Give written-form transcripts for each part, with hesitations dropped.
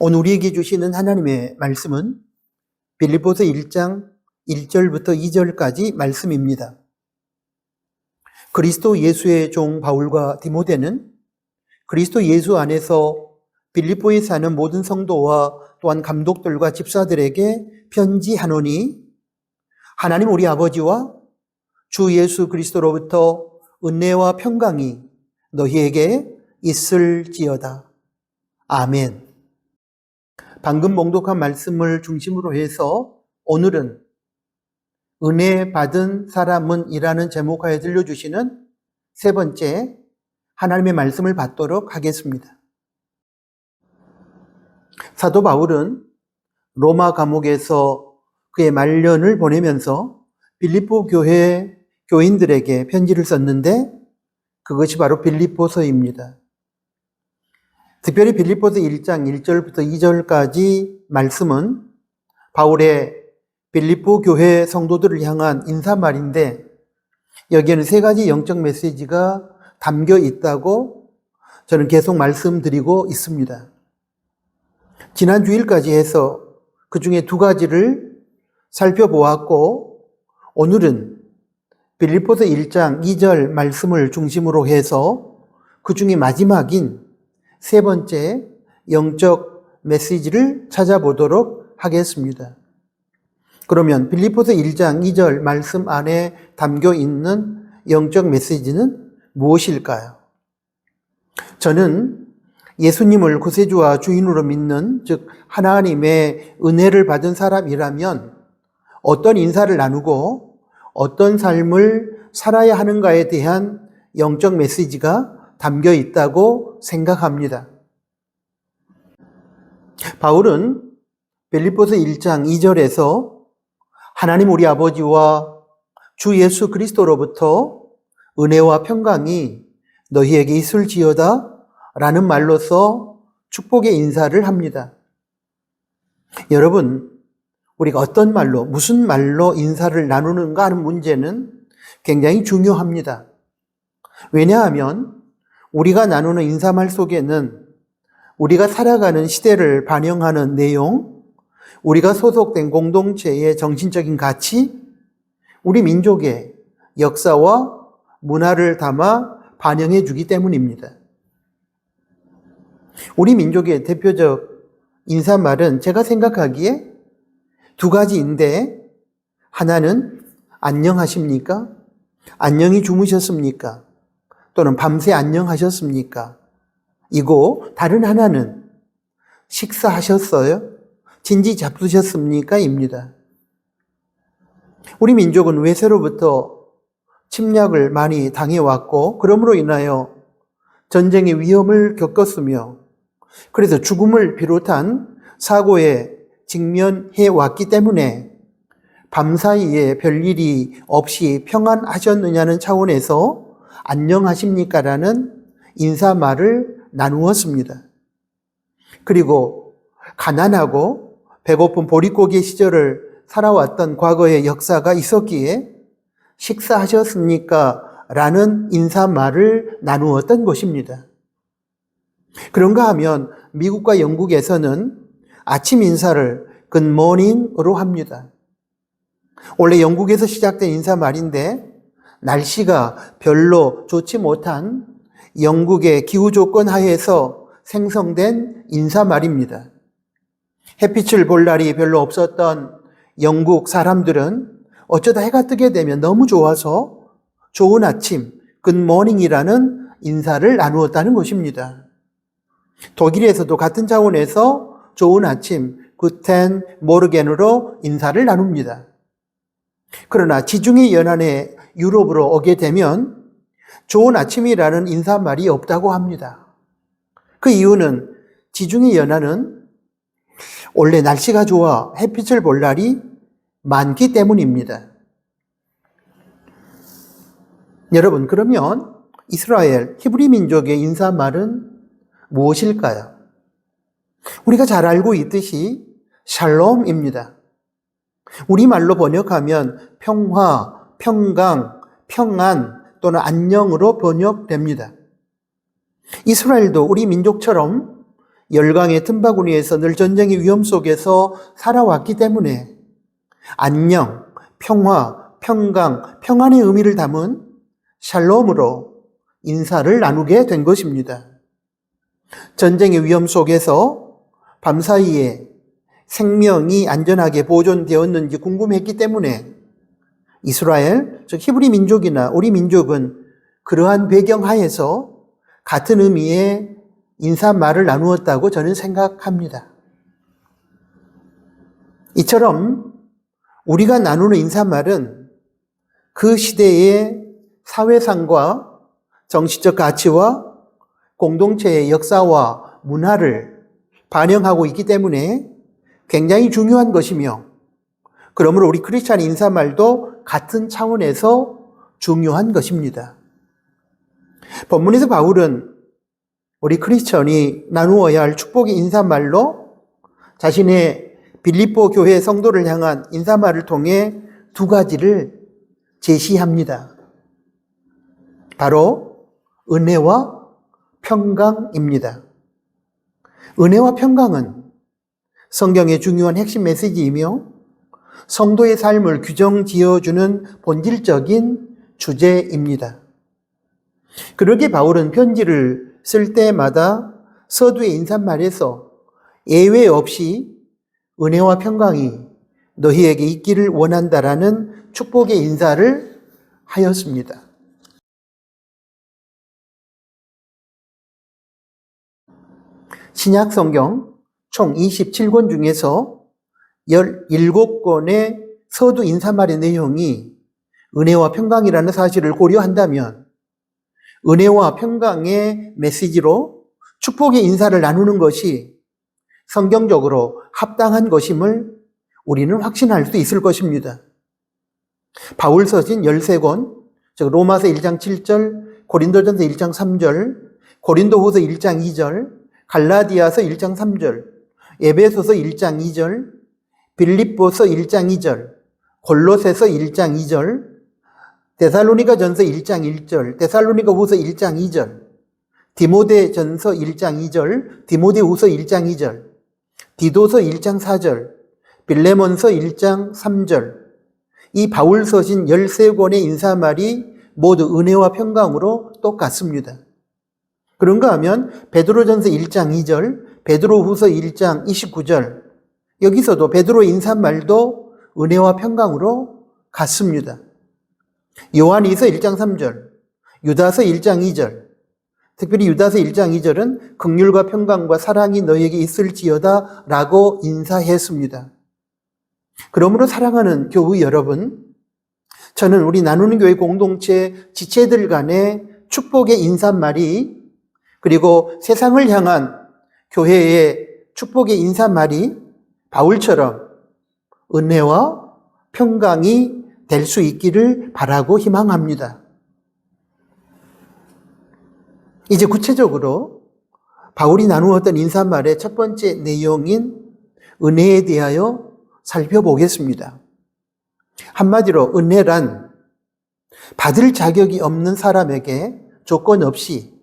오늘 우리에게 주시는 하나님의 말씀은 빌립보서 1장 1절부터 2절까지 말씀입니다. 그리스도 예수의 종 바울과 디모데는 그리스도 예수 안에서 빌립보에 사는 모든 성도와 또한 감독들과 집사들에게 편지하노니 하나님 우리 아버지와 주 예수 그리스도로부터 은혜와 평강이 너희에게 있을지어다. 아멘. 방금 봉독한 말씀을 중심으로 해서 오늘은 은혜 받은 사람은 이라는 제목하에 들려주시는 세 번째 하나님의 말씀을 받도록 하겠습니다. 사도 바울은 로마 감옥에서 그의 말년을 보내면서 빌립보 교회 교인들에게 편지를 썼는데 그것이 바로 빌립보서입니다. 특별히 빌립보서 1장 1절부터 2절까지 말씀은 바울의 빌립보 교회 성도들을 향한 인사말인데 여기에는 세 가지 영적 메시지가 담겨 있다고 저는 계속 말씀드리고 있습니다. 지난 주일까지 해서 그 중에 두 가지를 살펴보았고 오늘은 빌립보서 1장 2절 말씀을 중심으로 해서 그 중에 마지막인 세 번째 영적 메시지를 찾아보도록 하겠습니다. 그러면 빌립보서 1장 2절 말씀 안에 담겨 있는 영적 메시지는 무엇일까요? 저는 예수님을 구세주와 주인으로 믿는 즉 하나님의 은혜를 받은 사람이라면 어떤 인사를 나누고 어떤 삶을 살아야 하는가에 대한 영적 메시지가 담겨 있다고 생각합니다. 바울은 빌립보서 1장 2절에서 하나님 우리 아버지와 주 예수 그리스도로부터 은혜와 평강이 너희에게 있을지어다 라는 말로서 축복의 인사를 합니다. 여러분, 우리가 어떤 말로, 무슨 말로 인사를 나누는가 하는 문제는 굉장히 중요합니다. 왜냐하면 우리가 나누는 인사말 속에는 우리가 살아가는 시대를 반영하는 내용, 우리가 소속된 공동체의 정신적인 가치, 우리 민족의 역사와 문화를 담아 반영해 주기 때문입니다. 우리 민족의 대표적 인사말은 제가 생각하기에 두 가지인데 하나는 안녕하십니까? 안녕히 주무셨습니까? 또는 밤새 안녕하셨습니까? 이고 다른 하나는 식사하셨어요? 진지 잡수셨습니까? 입니다. 우리 민족은 외세로부터 침략을 많이 당해왔고 그러므로 인하여 전쟁의 위험을 겪었으며 그래서 죽음을 비롯한 사고에 직면해 왔기 때문에 밤사이에 별일이 없이 평안하셨느냐는 차원에서 안녕하십니까? 라는 인사말을 나누었습니다. 그리고 가난하고 배고픈 보릿고개 시절을 살아왔던 과거의 역사가 있었기에 식사하셨습니까? 라는 인사말을 나누었던 것입니다. 그런가 하면 미국과 영국에서는 아침 인사를 굿모닝으로 합니다. 원래 영국에서 시작된 인사말인데 날씨가 별로 좋지 못한 영국의 기후 조건 하에서 생성된 인사말입니다. 햇빛을 볼 날이 별로 없었던 영국 사람들은 어쩌다 해가 뜨게 되면 너무 좋아서 좋은 아침, 굿모닝이라는 인사를 나누었다는 것입니다. 독일에서도 같은 차원에서 좋은 아침, 구텐 모르겐으로 인사를 나눕니다. 그러나 지중해 연안의 유럽으로 오게 되면 좋은 아침이라는 인사말이 없다고 합니다. 그 이유는 지중해 연안은 원래 날씨가 좋아 햇빛을 볼 날이 많기 때문입니다. 여러분, 그러면 이스라엘 히브리 민족의 인사말은 무엇일까요? 우리가 잘 알고 있듯이 샬롬입니다. 우리말로 번역하면 평화, 평강, 평안 또는 안녕으로 번역됩니다. 이스라엘도 우리 민족처럼 열강의 틈바구니에서 늘 전쟁의 위험 속에서 살아왔기 때문에 안녕, 평화, 평강, 평안의 의미를 담은 샬롬으로 인사를 나누게 된 것입니다. 전쟁의 위험 속에서 밤사이에 생명이 안전하게 보존되었는지 궁금했기 때문에 이스라엘, 즉 히브리 민족이나 우리 민족은 그러한 배경 하에서 같은 의미의 인사말을 나누었다고 저는 생각합니다. 이처럼 우리가 나누는 인사말은 그 시대의 사회상과 정치적 가치와 공동체의 역사와 문화를 반영하고 있기 때문에 굉장히 중요한 것이며, 그러므로 우리 크리스찬 인사말도 같은 차원에서 중요한 것입니다. 본문에서 바울은 우리 크리스천이 나누어야 할 축복의 인사말로 자신의 빌립보 교회 성도를 향한 인사말을 통해 두 가지를 제시합니다. 바로 은혜와 평강입니다. 은혜와 평강은 성경의 중요한 핵심 메시지이며 성도의 삶을 규정지어주는 본질적인 주제입니다. 그러기에 바울은 편지를 쓸 때마다 서두의 인사말에서 예외 없이 은혜와 평강이 너희에게 있기를 원한다라는 축복의 인사를 하였습니다. 신약 성경 총 27권 중에서 17권의 서두 인사말의 내용이 은혜와 평강이라는 사실을 고려한다면 은혜와 평강의 메시지로 축복의 인사를 나누는 것이 성경적으로 합당한 것임을 우리는 확신할 수 있을 것입니다. 바울 서신 13권, 즉 로마서 1장 7절, 고린도전서 1장 3절, 고린도후서 1장 2절, 갈라디아서 1장 3절, 에베소서 1장 2절, 빌립보서 1장 2절, 골로새서 1장 2절, 데살로니가전서 1장 1절, 데살로니가후서 1장 2절, 디모데전서 1장 2절, 디모데후서 1장 2절, 디도서 1장 4절, 빌레몬서 1장 3절, 이 바울 서신 13권의 인사말이 모두 은혜와 평강으로 똑같습니다. 그런가 하면 베드로전서 1장 2절, 베드로후서 1장 29절, 여기서도 베드로 인사말도 은혜와 평강으로 같습니다. 요한이서 1장 3절, 유다서 1장 2절, 특별히 유다서 1장 2절은 긍휼과 평강과 사랑이 너에게 있을지어다 라고 인사했습니다. 그러므로 사랑하는 교회 여러분, 저는 우리 나누는 교회 공동체 지체들 간의 축복의 인사말이, 그리고 세상을 향한 교회의 축복의 인사말이 바울처럼 은혜와 평강이 될 수 있기를 바라고 희망합니다. 이제 구체적으로 바울이 나누었던 인사말의 첫 번째 내용인 은혜에 대하여 살펴보겠습니다. 한마디로 은혜란 받을 자격이 없는 사람에게 조건 없이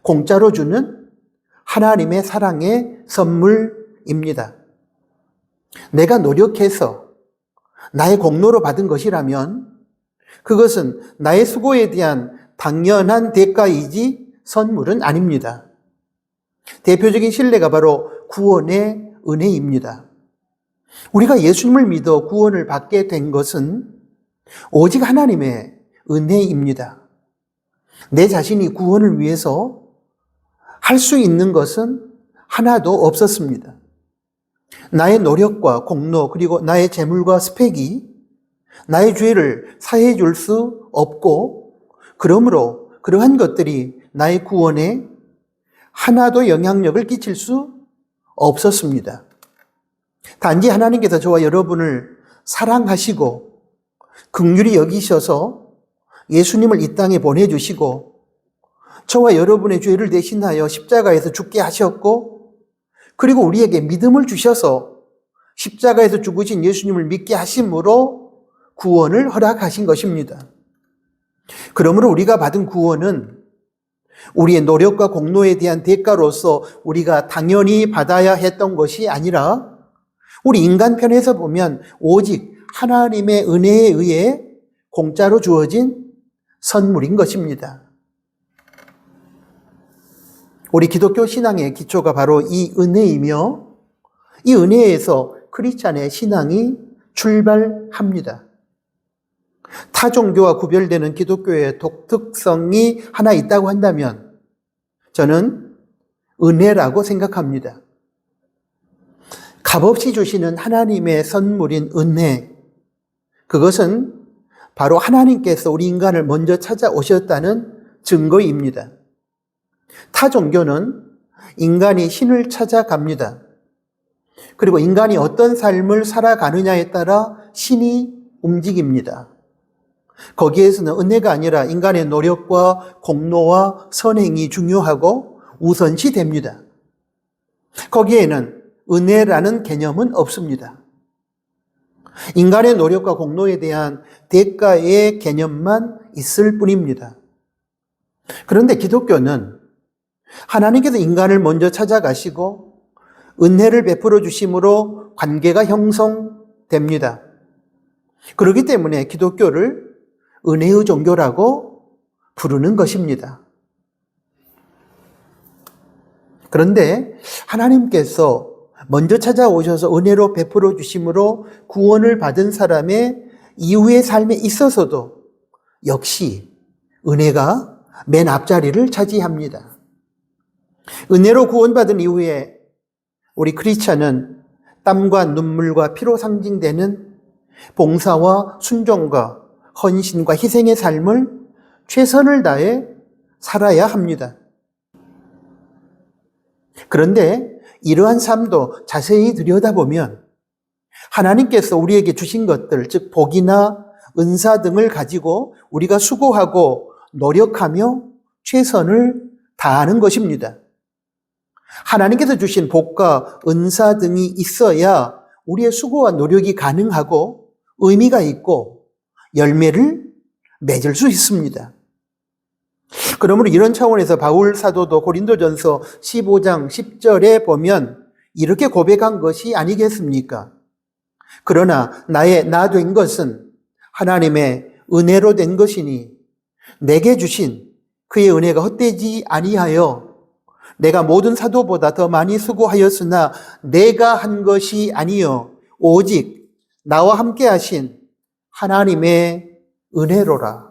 공짜로 주는 하나님의 사랑의 선물입니다. 내가 노력해서 나의 공로로 받은 것이라면 그것은 나의 수고에 대한 당연한 대가이지 선물은 아닙니다. 대표적인 신뢰가 바로 구원의 은혜입니다. 우리가 예수님을 믿어 구원을 받게 된 것은 오직 하나님의 은혜입니다. 내 자신이 구원을 위해서 할 수 있는 것은 하나도 없었습니다. 나의 노력과 공로, 그리고 나의 재물과 스펙이 나의 죄를 사해해 줄 수 없고, 그러므로 그러한 것들이 나의 구원에 하나도 영향력을 끼칠 수 없었습니다. 단지 하나님께서 저와 여러분을 사랑하시고 긍휼히 여기셔서 예수님을 이 땅에 보내주시고 저와 여러분의 죄를 대신하여 십자가에서 죽게 하셨고, 그리고 우리에게 믿음을 주셔서 십자가에서 죽으신 예수님을 믿게 하심으로 구원을 허락하신 것입니다. 그러므로 우리가 받은 구원은 우리의 노력과 공로에 대한 대가로서 우리가 당연히 받아야 했던 것이 아니라 우리 인간 편에서 보면 오직 하나님의 은혜에 의해 공짜로 주어진 선물인 것입니다. 우리 기독교 신앙의 기초가 바로 이 은혜이며 이 은혜에서 크리스찬의 신앙이 출발합니다. 타 종교와 구별되는 기독교의 독특성이 하나 있다고 한다면 저는 은혜라고 생각합니다. 값없이 주시는 하나님의 선물인 은혜, 그것은 바로 하나님께서 우리 인간을 먼저 찾아오셨다는 증거입니다. 타 종교는 인간이 신을 찾아갑니다. 그리고 인간이 어떤 삶을 살아가느냐에 따라 신이 움직입니다. 거기에서는 은혜가 아니라 인간의 노력과 공로와 선행이 중요하고 우선시 됩니다. 거기에는 은혜라는 개념은 없습니다. 인간의 노력과 공로에 대한 대가의 개념만 있을 뿐입니다. 그런데 기독교는 하나님께서 인간을 먼저 찾아가시고 은혜를 베풀어 주심으로 관계가 형성됩니다. 그렇기 때문에 기독교를 은혜의 종교라고 부르는 것입니다. 그런데 하나님께서 먼저 찾아오셔서 은혜로 베풀어 주심으로 구원을 받은 사람의 이후의 삶에 있어서도 역시 은혜가 맨 앞자리를 차지합니다. 은혜로 구원받은 이후에 우리 크리스찬은 땀과 눈물과 피로 상징되는 봉사와 순종과 헌신과 희생의 삶을 최선을 다해 살아야 합니다. 그런데 이러한 삶도 자세히 들여다보면 하나님께서 우리에게 주신 것들, 즉 복이나 은사 등을 가지고 우리가 수고하고 노력하며 최선을 다하는 것입니다. 하나님께서 주신 복과 은사 등이 있어야 우리의 수고와 노력이 가능하고 의미가 있고 열매를 맺을 수 있습니다. 그러므로 이런 차원에서 바울 사도도 고린도전서 15장 10절에 보면 이렇게 고백한 것이 아니겠습니까? 그러나 나의 나 된 것은 하나님의 은혜로 된 것이니 내게 주신 그의 은혜가 헛되지 아니하여 내가 모든 사도보다 더 많이 수고하였으나 내가 한 것이 아니요 오직 나와 함께 하신 하나님의 은혜로라.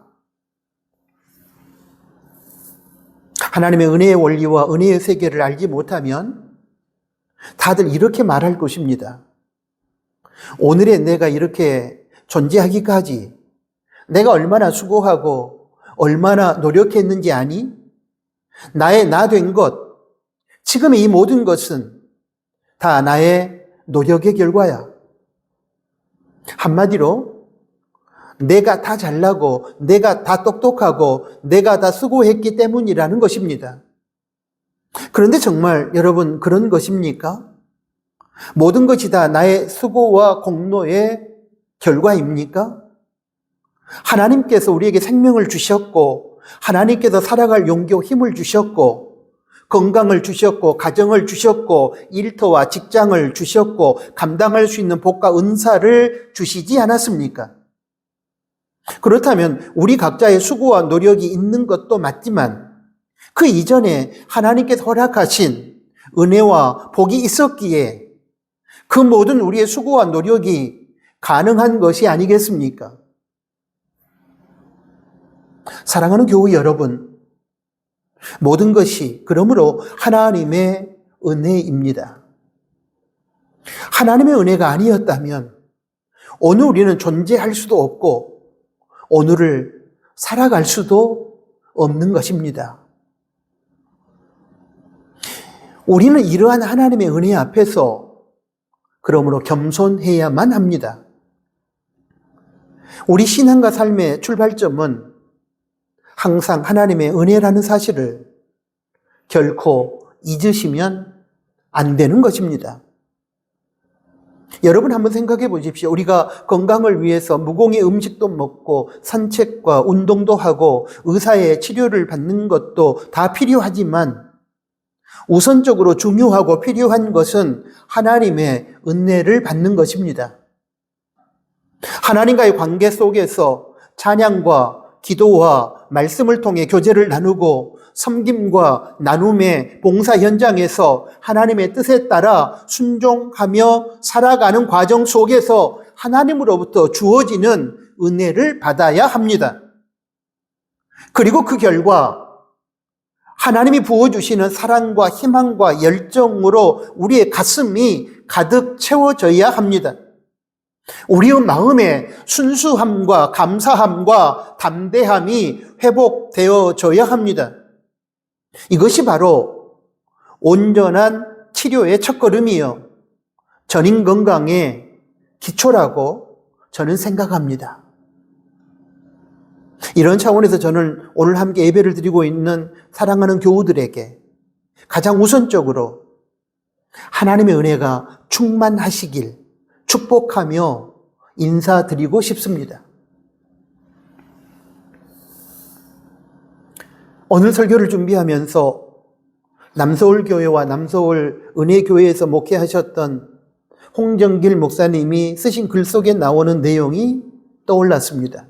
하나님의 은혜의 원리와 은혜의 세계를 알지 못하면 다들 이렇게 말할 것입니다. 오늘의 내가 이렇게 존재하기까지 내가 얼마나 수고하고 얼마나 노력했는지 아니? 나의 나 된 것, 지금의 이 모든 것은 다 나의 노력의 결과야. 한마디로 내가 다 잘나고 내가 다 똑똑하고 내가 다 수고했기 때문이라는 것입니다. 그런데 정말 여러분 그런 것입니까? 모든 것이 다 나의 수고와 공로의 결과입니까? 하나님께서 우리에게 생명을 주셨고 하나님께서 살아갈 용기와 힘을 주셨고 건강을 주셨고 가정을 주셨고 일터와 직장을 주셨고 감당할 수 있는 복과 은사를 주시지 않았습니까? 그렇다면 우리 각자의 수고와 노력이 있는 것도 맞지만 그 이전에 하나님께서 허락하신 은혜와 복이 있었기에 그 모든 우리의 수고와 노력이 가능한 것이 아니겠습니까? 사랑하는 교우 여러분, 모든 것이 그러므로 하나님의 은혜입니다. 하나님의 은혜가 아니었다면 오늘 우리는 존재할 수도 없고 오늘을 살아갈 수도 없는 것입니다. 우리는 이러한 하나님의 은혜 앞에서 그러므로 겸손해야만 합니다. 우리 신앙과 삶의 출발점은 항상 하나님의 은혜라는 사실을 결코 잊으시면 안 되는 것입니다. 여러분 한번 생각해 보십시오. 우리가 건강을 위해서 무공의 음식도 먹고 산책과 운동도 하고 의사의 치료를 받는 것도 다 필요하지만 우선적으로 중요하고 필요한 것은 하나님의 은혜를 받는 것입니다. 하나님과의 관계 속에서 찬양과 기도와 말씀을 통해 교제를 나누고 섬김과 나눔의 봉사 현장에서 하나님의 뜻에 따라 순종하며 살아가는 과정 속에서 하나님으로부터 주어지는 은혜를 받아야 합니다. 그리고 그 결과 하나님이 부어주시는 사랑과 희망과 열정으로 우리의 가슴이 가득 채워져야 합니다. 우리의 마음에 순수함과 감사함과 담대함이 회복되어져야 합니다. 이것이 바로 온전한 치료의 첫걸음이요, 전인 건강의 기초라고 저는 생각합니다. 이런 차원에서 저는 오늘 함께 예배를 드리고 있는 사랑하는 교우들에게 가장 우선적으로 하나님의 은혜가 충만하시길 축복하며 인사드리고 싶습니다. 오늘 설교를 준비하면서 남서울교회와 남서울 은혜교회에서 목회하셨던 홍정길 목사님이 쓰신 글 속에 나오는 내용이 떠올랐습니다.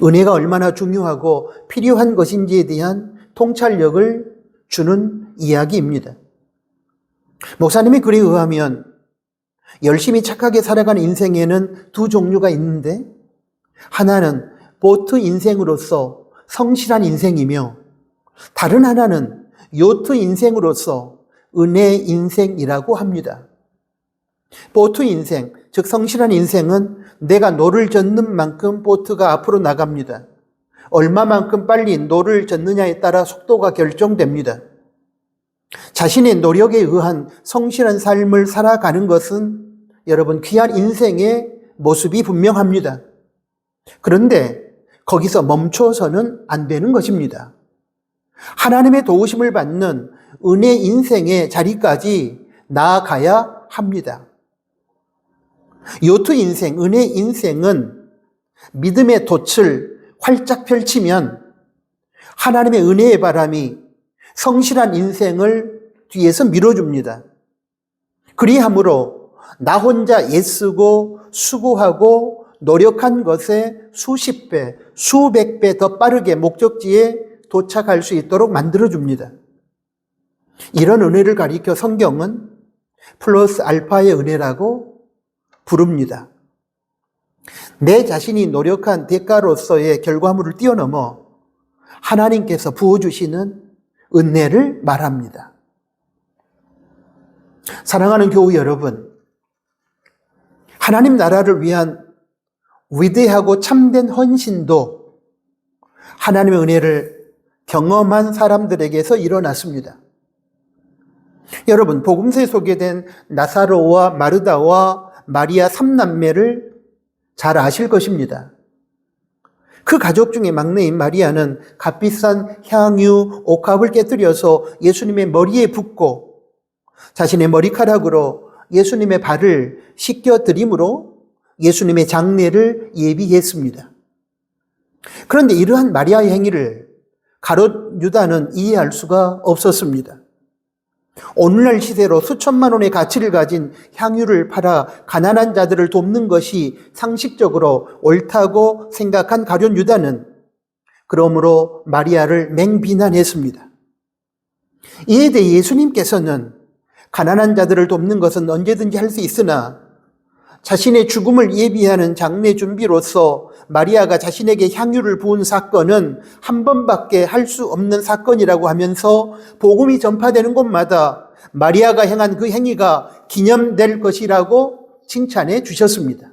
은혜가 얼마나 중요하고 필요한 것인지에 대한 통찰력을 주는 이야기입니다. 목사님의 글에 의하면 열심히 착하게 살아가는 인생에는 두 종류가 있는데, 하나는 보트 인생으로서 성실한 인생이며 다른 하나는 요트 인생으로서 은혜 인생이라고 합니다. 보트 인생, 즉 성실한 인생은 내가 노를 젓는 만큼 보트가 앞으로 나갑니다. 얼마만큼 빨리 노를 젓느냐에 따라 속도가 결정됩니다. 자신의 노력에 의한 성실한 삶을 살아가는 것은 여러분 귀한 인생의 모습이 분명합니다. 그런데 거기서 멈춰서는 안 되는 것입니다. 하나님의 도우심을 받는 은혜 인생의 자리까지 나아가야 합니다. 요트 인생, 은혜 인생은 믿음의 돛을 활짝 펼치면 하나님의 은혜의 바람이 성실한 인생을 뒤에서 밀어줍니다. 그리함으로 나 혼자 애쓰고 수고하고 노력한 것에 수십 배, 수백 배 더 빠르게 목적지에 도착할 수 있도록 만들어줍니다. 이런 은혜를 가리켜 성경은 플러스 알파의 은혜라고 부릅니다. 내 자신이 노력한 대가로서의 결과물을 뛰어넘어 하나님께서 부어주시는 은혜를 말합니다. 사랑하는 교우 여러분, 하나님 나라를 위한 위대하고 참된 헌신도 하나님의 은혜를 경험한 사람들에게서 일어났습니다. 여러분, 복음서에 소개된 나사로와 마르다와 마리아 3남매를 잘 아실 것입니다. 그 가족 중에 막내인 마리아는 값비싼 향유, 옥합을 깨뜨려서 예수님의 머리에 붓고 자신의 머리카락으로 예수님의 발을 씻겨드림으로 예수님의 장례를 예비했습니다. 그런데 이러한 마리아의 행위를 가룟 유다는 이해할 수가 없었습니다. 오늘날 시세로 수천만 원의 가치를 가진 향유를 팔아 가난한 자들을 돕는 것이 상식적으로 옳다고 생각한 가룟 유다는 그러므로 마리아를 맹비난했습니다. 이에 대해 예수님께서는 가난한 자들을 돕는 것은 언제든지 할 수 있으나 자신의 죽음을 예비하는 장례 준비로서 마리아가 자신에게 향유를 부은 사건은 한 번밖에 할 수 없는 사건이라고 하면서 복음이 전파되는 곳마다 마리아가 행한 그 행위가 기념될 것이라고 칭찬해 주셨습니다.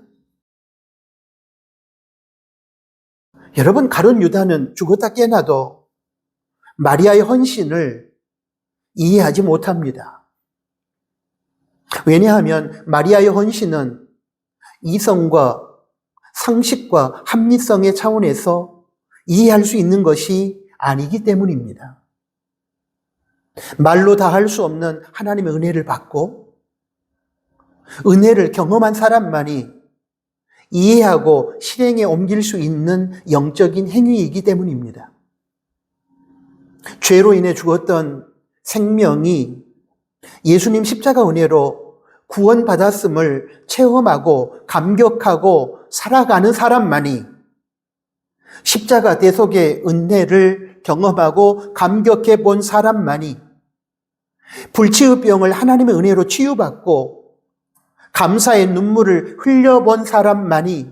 여러분, 가룟 유다는 죽었다 깨어나도 마리아의 헌신을 이해하지 못합니다. 왜냐하면 마리아의 헌신은 이성과 상식과 합리성의 차원에서 이해할 수 있는 것이 아니기 때문입니다. 말로 다 할 수 없는 하나님의 은혜를 받고 은혜를 경험한 사람만이 이해하고 실행에 옮길 수 있는 영적인 행위이기 때문입니다. 죄로 인해 죽었던 생명이 예수님 십자가 은혜로 구원받았음을 체험하고 감격하고 살아가는 사람만이 십자가 대속의 은혜를 경험하고 감격해 본 사람만이 불치의 병을 하나님의 은혜로 치유받고 감사의 눈물을 흘려본 사람만이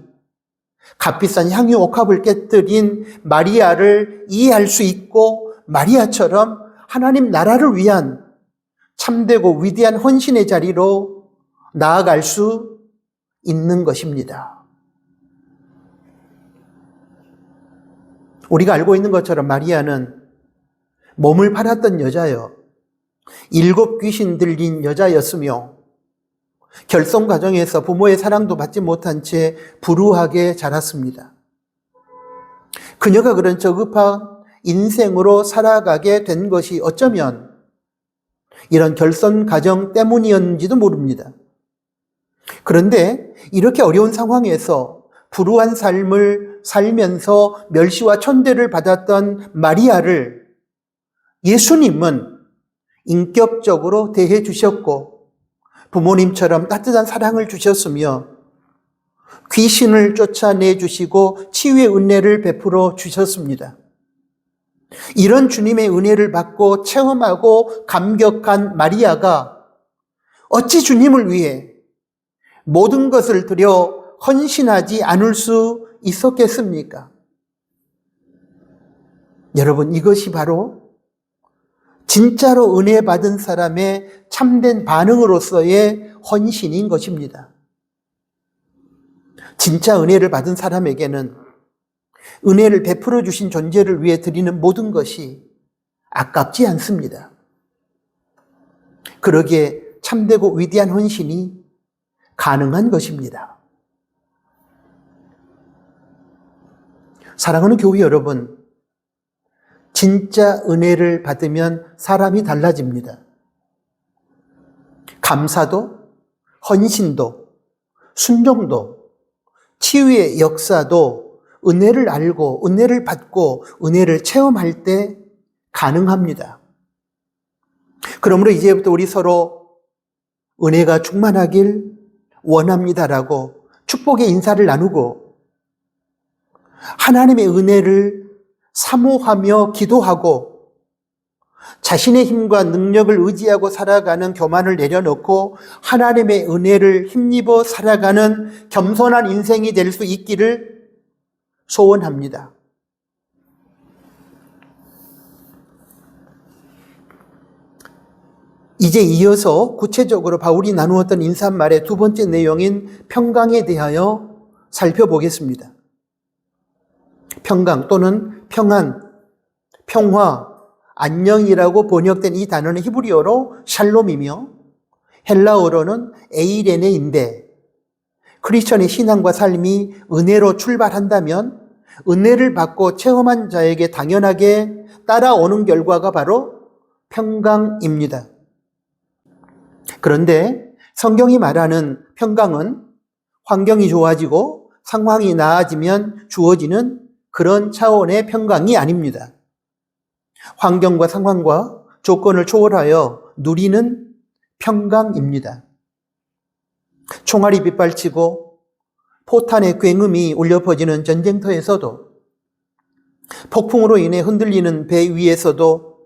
값비싼 향유 옥합을 깨뜨린 마리아를 이해할 수 있고 마리아처럼 하나님 나라를 위한 참되고 위대한 헌신의 자리로 나아갈 수 있는 것입니다. 우리가 알고 있는 것처럼 마리아는 몸을 팔았던 여자요, 7 귀신 들린 여자였으며 결손 과정에서 부모의 사랑도 받지 못한 채 불우하게 자랐습니다. 그녀가 그런 저급한 인생으로 살아가게 된 것이 어쩌면 이런 결손 과정 때문이었는지도 모릅니다. 그런데 이렇게 어려운 상황에서 불우한 삶을 살면서 멸시와 천대를 받았던 마리아를 예수님은 인격적으로 대해 주셨고 부모님처럼 따뜻한 사랑을 주셨으며 귀신을 쫓아내 주시고 치유의 은혜를 베풀어 주셨습니다. 이런 주님의 은혜를 받고 체험하고 감격한 마리아가 어찌 주님을 위해 모든 것을 들여 헌신하지 않을 수 있었겠습니까? 여러분, 이것이 바로 진짜로 은혜 받은 사람의 참된 반응으로서의 헌신인 것입니다. 진짜 은혜를 받은 사람에게는 은혜를 베풀어 주신 존재를 위해 드리는 모든 것이 아깝지 않습니다. 그러기에 참되고 위대한 헌신이 가능한 것입니다. 사랑하는 교회 여러분, 진짜 은혜를 받으면 사람이 달라집니다. 감사도, 헌신도, 순종도, 치유의 역사도 은혜를 알고 은혜를 받고 은혜를 체험할 때 가능합니다. 그러므로 이제부터 우리 서로 은혜가 충만하길 원합니다라고 축복의 인사를 나누고 하나님의 은혜를 사모하며 기도하고 자신의 힘과 능력을 의지하고 살아가는 교만을 내려놓고 하나님의 은혜를 힘입어 살아가는 겸손한 인생이 될 수 있기를 소원합니다. 이제 이어서 구체적으로 바울이 나누었던 인사말의 두 번째 내용인 평강에 대하여 살펴보겠습니다. 평강 또는 평안, 평화, 안녕이라고 번역된 이 단어는 히브리어로 샬롬이며 헬라어로는 에이레네인데 크리스천의 신앙과 삶이 은혜로 출발한다면 은혜를 받고 체험한 자에게 당연하게 따라오는 결과가 바로 평강입니다. 그런데 성경이 말하는 평강은 환경이 좋아지고 상황이 나아지면 주어지는 그런 차원의 평강이 아닙니다. 환경과 상황과 조건을 초월하여 누리는 평강입니다. 총알이 빗발치고 포탄의 굉음이 울려 퍼지는 전쟁터에서도 폭풍으로 인해 흔들리는 배 위에서도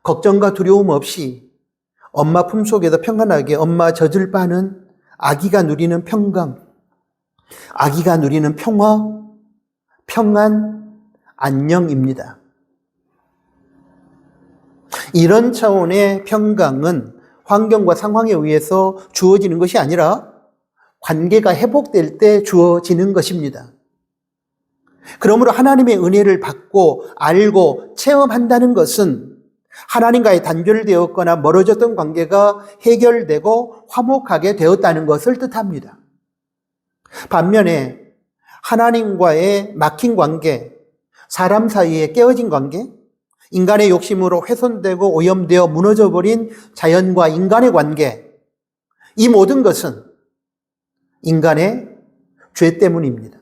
걱정과 두려움 없이 엄마 품속에서 평안하게 엄마 젖을 빠는 아기가 누리는 평강, 아기가 누리는 평화, 평안, 안녕입니다. 이런 차원의 평강은 환경과 상황에 의해서 주어지는 것이 아니라 관계가 회복될 때 주어지는 것입니다. 그러므로 하나님의 은혜를 받고 알고 체험한다는 것은 하나님과의 단절되었거나 멀어졌던 관계가 해결되고 화목하게 되었다는 것을 뜻합니다. 반면에 하나님과의 막힌 관계, 사람 사이에 깨어진 관계, 인간의 욕심으로 훼손되고 오염되어 무너져버린 자연과 인간의 관계, 이 모든 것은 인간의 죄 때문입니다.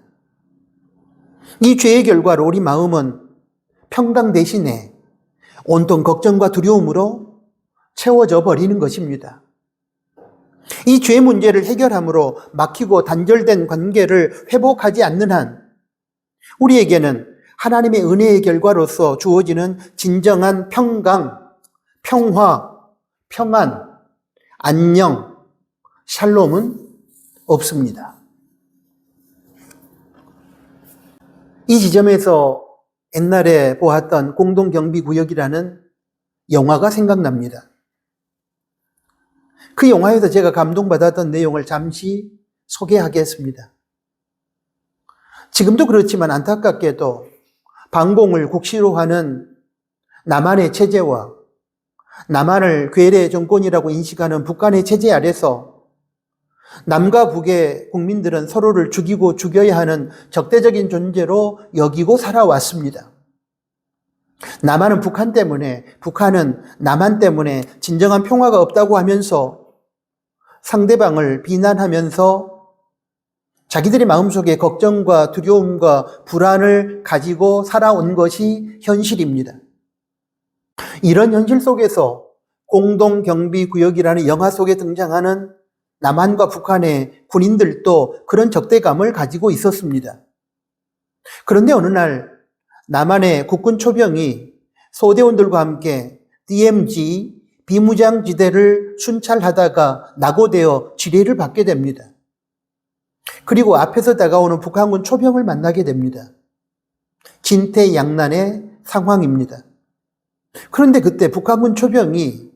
이 죄의 결과로 우리 마음은 평강 대신에 온통 걱정과 두려움으로 채워져 버리는 것입니다. 이 죄 문제를 해결함으로 막히고 단절된 관계를 회복하지 않는 한 우리에게는 하나님의 은혜의 결과로서 주어지는 진정한 평강, 평화, 평안, 안녕, 샬롬은 없습니다. 이 지점에서 옛날에 보았던 공동경비구역이라는 영화가 생각납니다. 그 영화에서 제가 감동받았던 내용을 잠시 소개하겠습니다. 지금도 그렇지만 안타깝게도 반공을 국시로 하는 남한의 체제와 남한을 괴뢰 정권이라고 인식하는 북한의 체제 아래서 남과 북의 국민들은 서로를 죽이고 죽여야 하는 적대적인 존재로 여기고 살아왔습니다. 남한은 북한 때문에, 북한은 남한 때문에 진정한 평화가 없다고 하면서 상대방을 비난하면서 자기들의 마음속에 걱정과 두려움과 불안을 가지고 살아온 것이 현실입니다. 이런 현실 속에서 공동경비구역이라는 영화 속에 등장하는 남한과 북한의 군인들도 그런 적대감을 가지고 있었습니다. 그런데 어느 날 남한의 국군 초병이 소대원들과 함께 DMZ 비무장지대를 순찰하다가 낙오되어 지뢰를 받게 됩니다. 그리고 앞에서 다가오는 북한군 초병을 만나게 됩니다. 진퇴양난의 상황입니다. 그런데 그때 북한군 초병이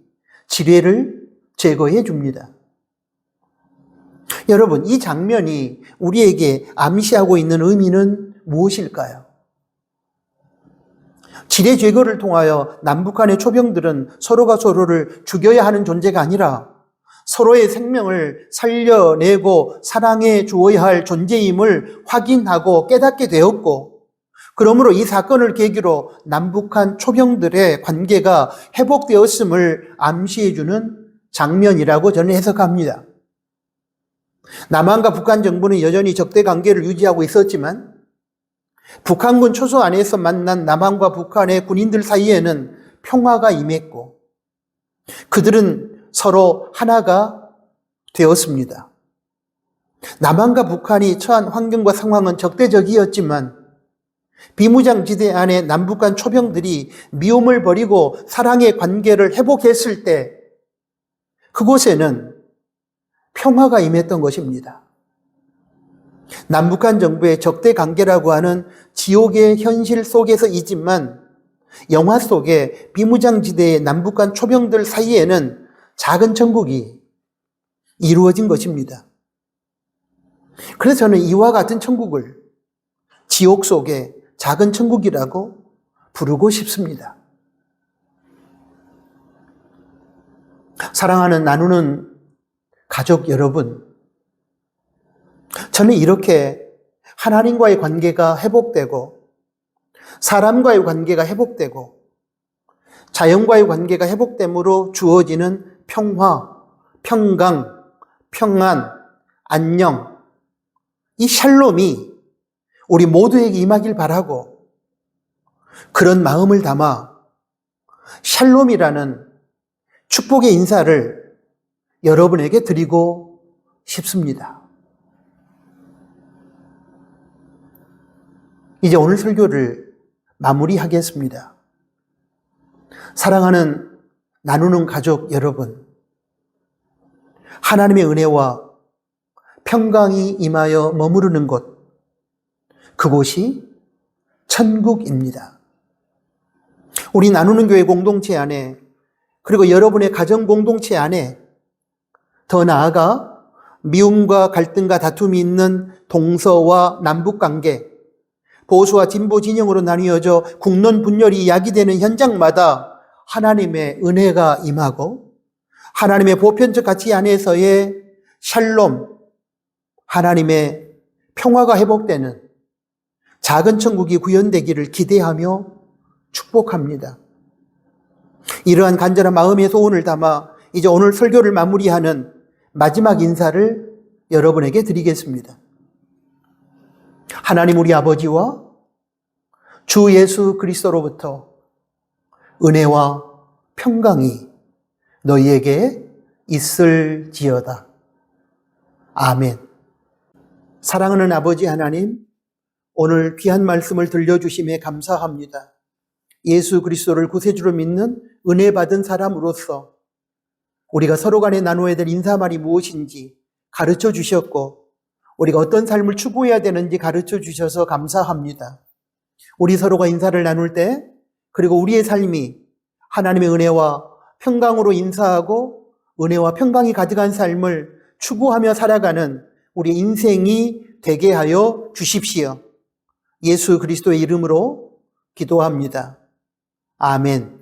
지뢰를 제거해 줍니다. 여러분, 이 장면이 우리에게 암시하고 있는 의미는 무엇일까요? 지뢰 제거를 통하여 남북한의 초병들은 서로가 서로를 죽여야 하는 존재가 아니라 서로의 생명을 살려내고 사랑해 주어야 할 존재임을 확인하고 깨닫게 되었고, 그러므로 이 사건을 계기로 남북한 초병들의 관계가 회복되었음을 암시해주는 장면이라고 저는 해석합니다. 남한과 북한 정부는 여전히 적대 관계를 유지하고 있었지만 북한군 초소 안에서 만난 남한과 북한의 군인들 사이에는 평화가 임했고 그들은 서로 하나가 되었습니다. 남한과 북한이 처한 환경과 상황은 적대적이었지만 비무장지대 안에 남북한 초병들이 미움을 버리고 사랑의 관계를 회복했을 때 그곳에는 평화가 임했던 것입니다. 남북한 정부의 적대 관계라고 하는 지옥의 현실 속에서이지만 영화 속의 비무장지대의 남북한 초병들 사이에는 작은 천국이 이루어진 것입니다. 그래서 저는 이와 같은 천국을 지옥 속의 작은 천국이라고 부르고 싶습니다. 사랑하는 나누는 가족 여러분, 저는 이렇게 하나님과의 관계가 회복되고 사람과의 관계가 회복되고 자연과의 관계가 회복됨으로 주어지는 평화, 평강, 평안, 안녕, 이 샬롬이 우리 모두에게 임하길 바라고 그런 마음을 담아 샬롬이라는 축복의 인사를 여러분에게 드리고 싶습니다. 이제 오늘 설교를 마무리하겠습니다. 사랑하는 나누는 가족 여러분, 하나님의 은혜와 평강이 임하여 머무르는 곳, 그곳이 천국입니다. 우리 나누는 교회 공동체 안에, 그리고 여러분의 가정 공동체 안에 더 나아가 미움과 갈등과 다툼이 있는 동서와 남북 관계, 보수와 진보 진영으로 나뉘어져 국론 분열이 야기되는 현장마다 하나님의 은혜가 임하고 하나님의 보편적 가치 안에서의 샬롬, 하나님의 평화가 회복되는 작은 천국이 구현되기를 기대하며 축복합니다. 이러한 간절한 마음의 소원을 담아 이제 오늘 설교를 마무리하는 마지막 인사를 여러분에게 드리겠습니다. 하나님 우리 아버지와 주 예수 그리스도로부터 은혜와 평강이 너희에게 있을지어다. 아멘. 사랑하는 아버지 하나님, 오늘 귀한 말씀을 들려주심에 감사합니다. 예수 그리스도를 구세주로 믿는 은혜 받은 사람으로서 우리가 서로 간에 나누어야 될 인사말이 무엇인지 가르쳐 주셨고, 우리가 어떤 삶을 추구해야 되는지 가르쳐 주셔서 감사합니다. 우리 서로가 인사를 나눌 때, 그리고 우리의 삶이 하나님의 은혜와 평강으로 인사하고 은혜와 평강이 가득한 삶을 추구하며 살아가는 우리 인생이 되게 하여 주십시오. 예수 그리스도의 이름으로 기도합니다. 아멘.